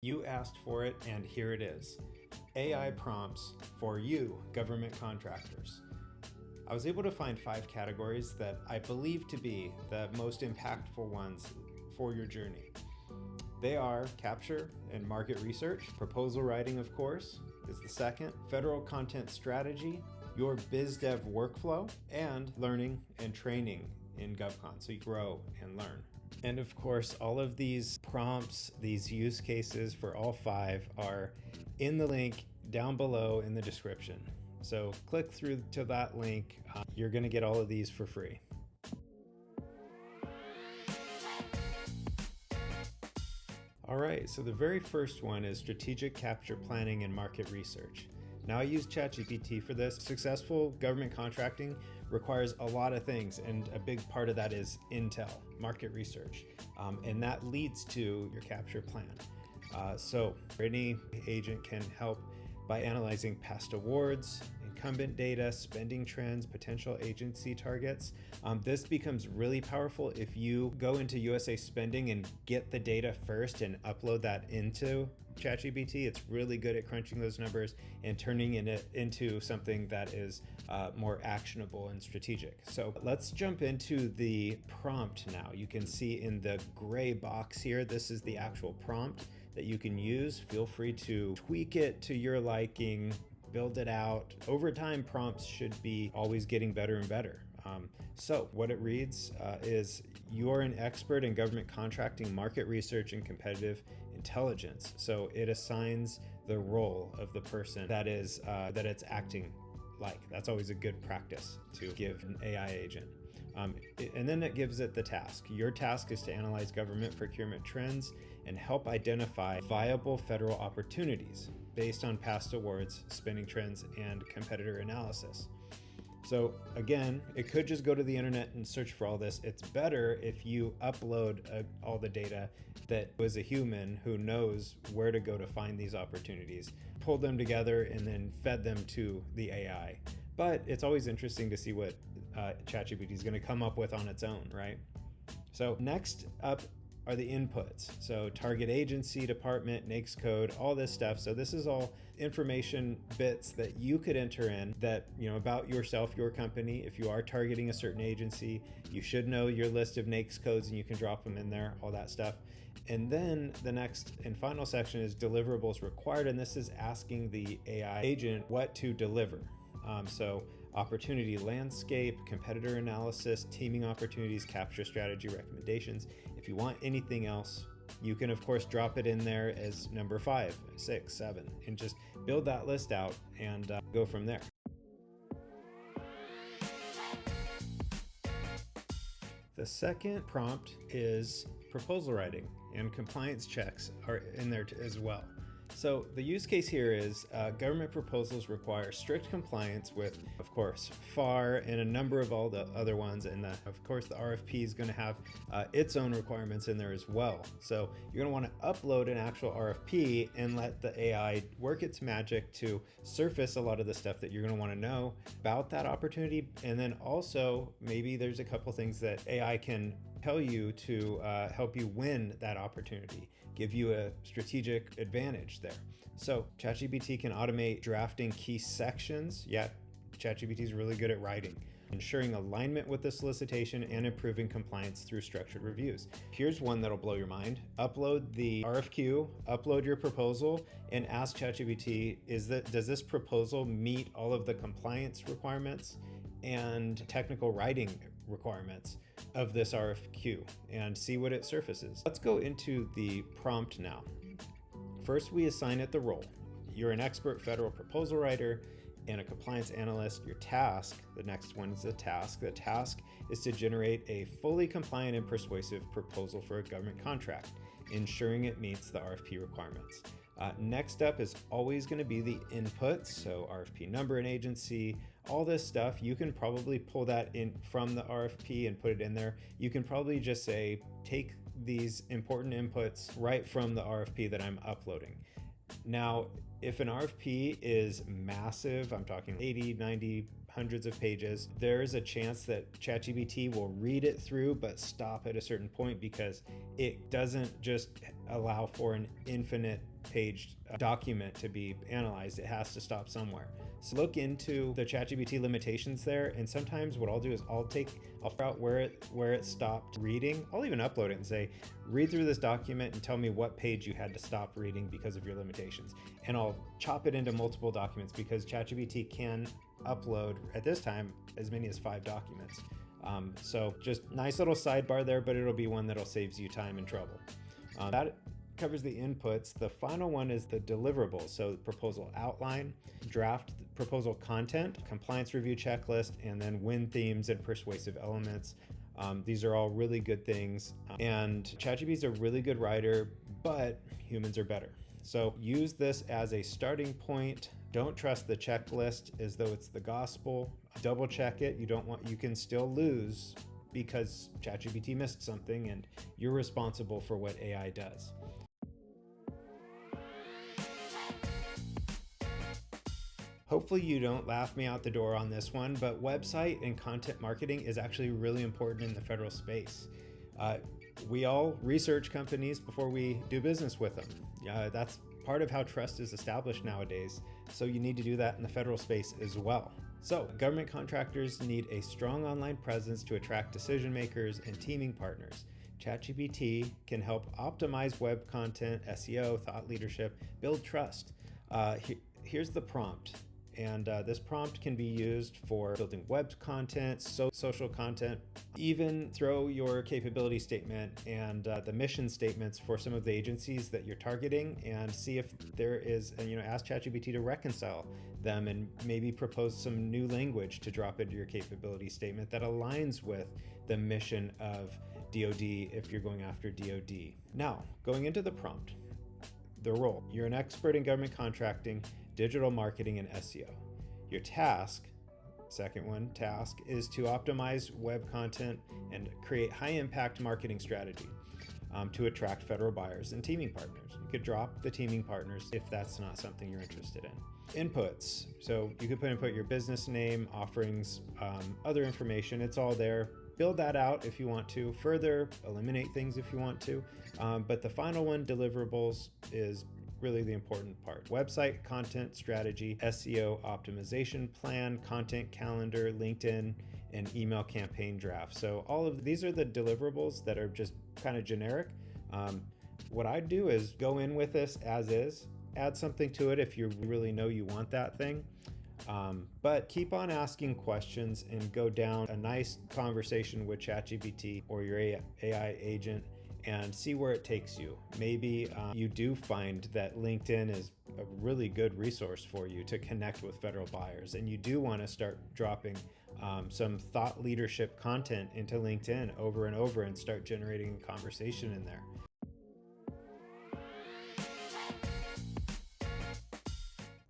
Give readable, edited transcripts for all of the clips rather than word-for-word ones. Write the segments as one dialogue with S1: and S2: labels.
S1: You asked for it, and here it is. AI prompts for you, government contractors. I was able to find 5 categories that I believe to be the most impactful ones for your journey. They are capture and market research, proposal writing, of course, is the second, federal content strategy, your BizDev workflow, and learning and training in GovCon, so you grow and learn. And of course, all of these prompts, these use cases for all 5 are in the link down below in the description. So click through to that link. You're going to get all of these for free. All right, so the very first one is strategic capture planning and market research. Now I use ChatGPT for this. Successful government contracting requires a lot of things, and a big part of that is intel, market research, and that leads to your capture plan. So any agent can help by analyzing past awards, incumbent data, spending trends, potential agency targets. This becomes really powerful if you go into USA Spending and get the data first and upload that into ChatGPT. It's really good at crunching those numbers and turning it into something that is more actionable and strategic. So let's jump into the prompt now. You can see in the gray box here, this is the actual prompt that you can use. Feel free to tweak it to your liking, build it out. Over time, prompts should be always getting better and better. So what it reads is, you're an expert in government contracting, market research, and competitive intelligence. So it assigns the role of the person that it's acting like. That's always a good practice to give an AI agent. And then it gives it the task. Your task is to analyze government procurement trends and help identify viable federal opportunities based on past awards, spending trends, and competitor analysis. So again, it could just go to the internet and search for all this. It's better if you upload all the data that was a human who knows where to go to find these opportunities, pulled them together, and then fed them to the AI. But it's always interesting to see what ChatGPT is going to come up with on its own, right? So next up are the inputs. So target agency, department, NAICS code, all this stuff. So this is all information bits that you could enter in that, about yourself, your company. If you are targeting a certain agency, you should know your list of NAICS codes and you can drop them in there, all that stuff. And then the next and final section is deliverables required. And this is asking the AI agent what to deliver. So opportunity landscape, competitor analysis, teaming opportunities, capture strategy recommendations. If you want anything else, you can of course drop it in there as number 5, 6, 7, and just build that list out and go from there. The second prompt is proposal writing, and compliance checks are in there as well. So the use case here is government proposals require strict compliance with, of course, FAR and a number of all the other ones. And of course, the RFP is going to have its own requirements in there as well. So you're going to want to upload an actual RFP and let the AI work its magic to surface a lot of the stuff that you're going to want to know about that opportunity. And then also maybe there's a couple things that AI can tell you to help you win that opportunity, give you a strategic advantage there. So ChatGPT can automate drafting key sections. Yeah, ChatGPT is really good at writing, ensuring alignment with the solicitation and improving compliance through structured reviews. Here's one that'll blow your mind. Upload the RFQ, upload your proposal, and ask ChatGPT, does this proposal meet all of the compliance requirements and technical writing requirements of this RFQ, and see what it surfaces. Let's go into the prompt now. First, we assign it the role. You're an expert federal proposal writer and a compliance analyst. Your task, the next one is the task. The task is to generate a fully compliant and persuasive proposal for a government contract, ensuring it meets the RFP requirements. Next up is always going to be the inputs, so RFP number and agency, all this stuff. You can probably pull that in from the RFP and put it in there. You can probably just say, take these important inputs right from the RFP that I'm uploading. Now, if an RFP is massive, I'm talking 80, 90, hundreds of pages, there's a chance that ChatGPT will read it through but stop at a certain point because it doesn't just allow for an infinite paged document to be analyzed, it has to stop somewhere. So look into the ChatGPT limitations there, and sometimes what I'll do is I'll figure out where it stopped reading. I'll even upload it and say, read through this document and tell me what page you had to stop reading because of your limitations. And I'll chop it into multiple documents because ChatGPT can upload at this time as many as 5 documents. So just nice little sidebar there, but it'll be one that'll saves you time and trouble. That covers the inputs. The final one is the deliverables. So proposal outline, draft proposal content, compliance review checklist, and then win themes and persuasive elements. These are all really good things. And ChatGPT is a really good writer, but humans are better. So use this as a starting point. Don't trust the checklist as though it's the gospel. Double check it. You can still lose because ChatGPT missed something and you're responsible for what AI does. Hopefully you don't laugh me out the door on this one, but website and content marketing is actually really important in the federal space. We all research companies before we do business with them. That's part of how trust is established nowadays. So you need to do that in the federal space as well. So government contractors need a strong online presence to attract decision makers and teaming partners. ChatGPT can help optimize web content, SEO, thought leadership, build trust. Here's the prompt. And this prompt can be used for building web content, social content, even throw your capability statement and the mission statements for some of the agencies that you're targeting and see if there is, ask ChatGPT to reconcile them and maybe propose some new language to drop into your capability statement that aligns with the mission of DoD if you're going after DoD. Now, going into the prompt, the role. You're an expert in government contracting, digital marketing, and SEO. Your task, second one, is to optimize web content and create high-impact marketing strategy to attract federal buyers and teaming partners. You could drop the teaming partners if that's not something you're interested in. Inputs. So you could input your business name, offerings, other information. It's all there. Build that out if you want to. Further, eliminate things if you want to. But the final one, deliverables, is really the important part. Website, content strategy, SEO optimization plan, content calendar, LinkedIn, and email campaign draft. So all of these are the deliverables that are just kind of generic. What I'd do is go in with this as is, add something to it if you really know you want that thing. But keep on asking questions and go down a nice conversation with ChatGPT or your AI agent and see where it takes you. Maybe you do find that LinkedIn is a really good resource for you to connect with federal buyers, and you do want to start dropping some thought leadership content into LinkedIn over and over and start generating a conversation in there.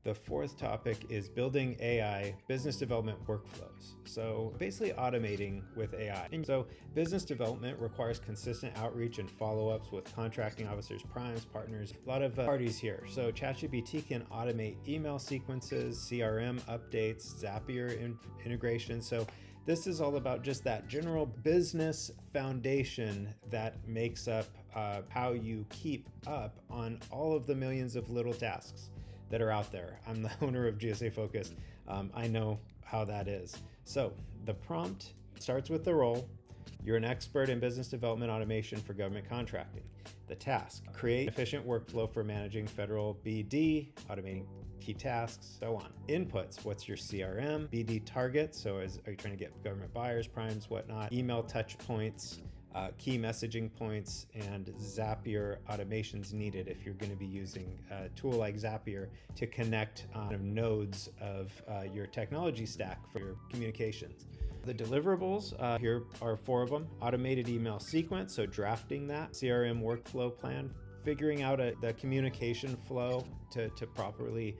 S1: The fourth topic is building AI business development workflows. So basically automating with AI. And so business development requires consistent outreach and follow-ups with contracting officers, primes, partners, a lot of parties here. So ChatGPT can automate email sequences, CRM updates, Zapier integration. So this is all about just that general business foundation that makes up how you keep up on all of the millions of little tasks that are out there. I'm the owner of GSA Focus. I know how that is. So the prompt starts with the role. You're an expert in business development automation for government contracting. The task, create efficient workflow for managing federal BD, automating key tasks, so on. Inputs, what's your CRM? BD targets, so are you trying to get government buyers, primes, whatnot? Email touch points, key messaging points, and Zapier automations needed if you're going to be using a tool like Zapier to connect nodes of your technology stack for your communications. The deliverables, here are 4 of them. Automated email sequence, so drafting that. CRM workflow plan, figuring out the communication flow to properly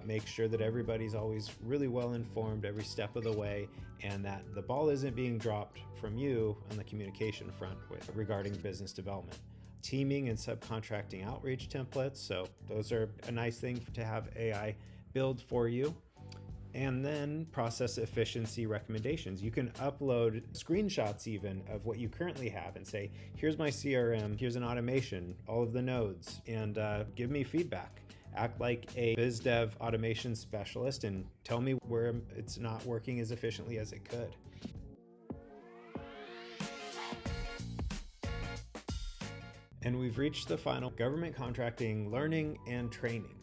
S1: make sure that everybody's always really well informed every step of the way, and that the ball isn't being dropped from you on the communication front regarding business development. Teaming and subcontracting outreach templates, so those are a nice thing to have AI build for you. And then process efficiency recommendations. You can upload screenshots even of what you currently have and say, here's my CRM, here's an automation, all of the nodes, and give me feedback. Act like a BizDev automation specialist and tell me where it's not working as efficiently as it could. And we've reached the final government contracting, learning and training.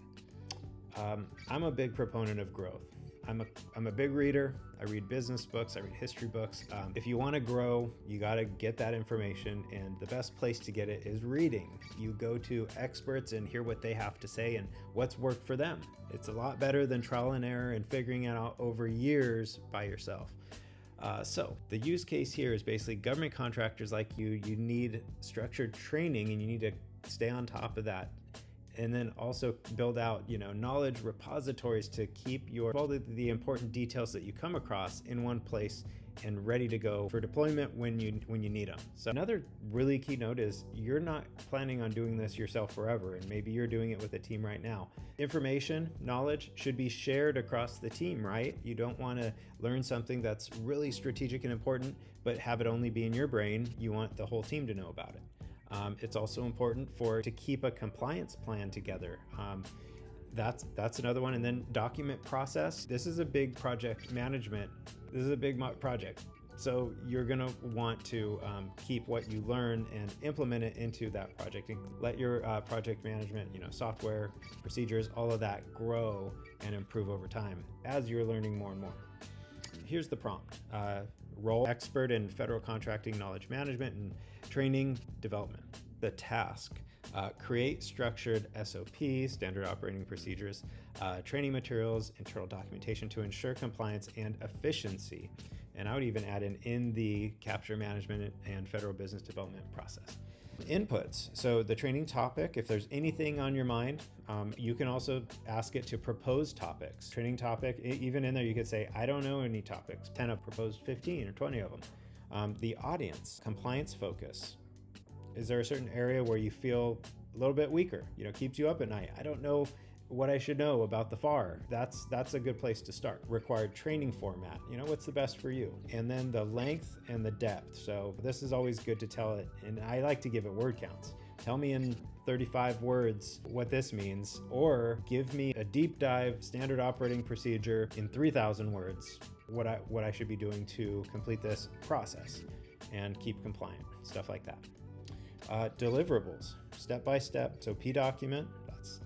S1: I'm a big proponent of growth. I'm a big reader. I read business books, I read history books. If you want to grow, you got to get that information, and the best place to get it is reading. You go to experts and hear what they have to say and what's worked for them. It's a lot better than trial and error and figuring it out over years by yourself. So the use case here is basically government contractors like you need structured training, and you need to stay on top of that. And then also build out, knowledge repositories to keep all the important details that you come across in one place and ready to go for deployment when you need them. So another really key note is you're not planning on doing this yourself forever, and maybe you're doing it with a team right now. Information, knowledge should be shared across the team, right? You don't want to learn something that's really strategic and important, but have it only be in your brain. You want the whole team to know about it. It's also important to keep a compliance plan together. That's another one. And then document process. This is a big project management. This is a big project. So you're gonna want to keep what you learn and implement it into that project, and let your project management, software, procedures, all of that grow and improve over time as you're learning more and more. Here's the prompt. Role expert in federal contracting knowledge management and training development. The task, create structured SOPs, standard operating procedures, training materials, internal documentation to ensure compliance and efficiency. And I would even add in the capture management and federal business development process. Inputs. So the training topic, if there's anything on your mind, you can also ask it to propose topics. Training topic, even in there, you could say, I don't know any topics. 10 have proposed 15 or 20 of them. The audience, compliance focus. Is there a certain area where you feel a little bit weaker, keeps you up at night? I don't know what I should know about the FAR. That's a good place to start. Required training format, what's the best for you? And then the length and the depth. So this is always good to tell it, and I like to give it word counts. Tell me in 35 words what this means, or give me a deep dive standard operating procedure in 3,000 words, what I should be doing to complete this process and keep compliant, stuff like that. Deliverables, step-by-step. So P document, that's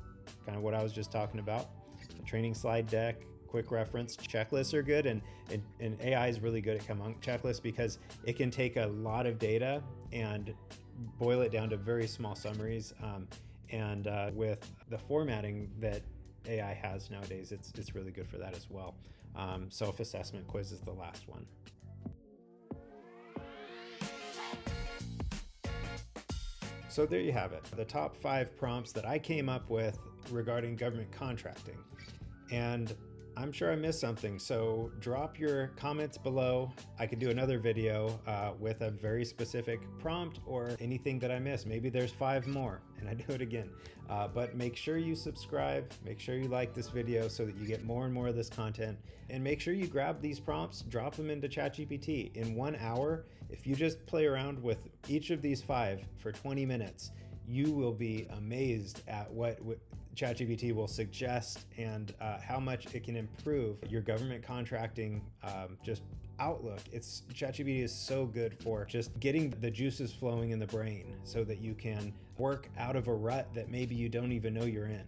S1: kind of what I was just talking about. The training slide deck, quick reference. Checklists are good, and AI is really good at checklists because it can take a lot of data and boil it down to very small summaries. And with the formatting that AI has nowadays, it's really good for that as well. Self-assessment quiz is the last one. So there you have it, the top 5 prompts that I came up with regarding government contracting. And I'm sure I missed something, so drop your comments below. I could do another video with a very specific prompt or anything that I missed. Maybe there's 5 more and I do it again. But make sure you subscribe, make sure you like this video so that you get more and more of this content, and make sure you grab these prompts, drop them into ChatGPT. In 1 hour, if you just play around with each of these 5 for 20 minutes, you will be amazed at what ChatGPT will suggest and how much it can improve your government contracting just outlook. ChatGPT is so good for just getting the juices flowing in the brain so that you can work out of a rut that maybe you don't even know you're in.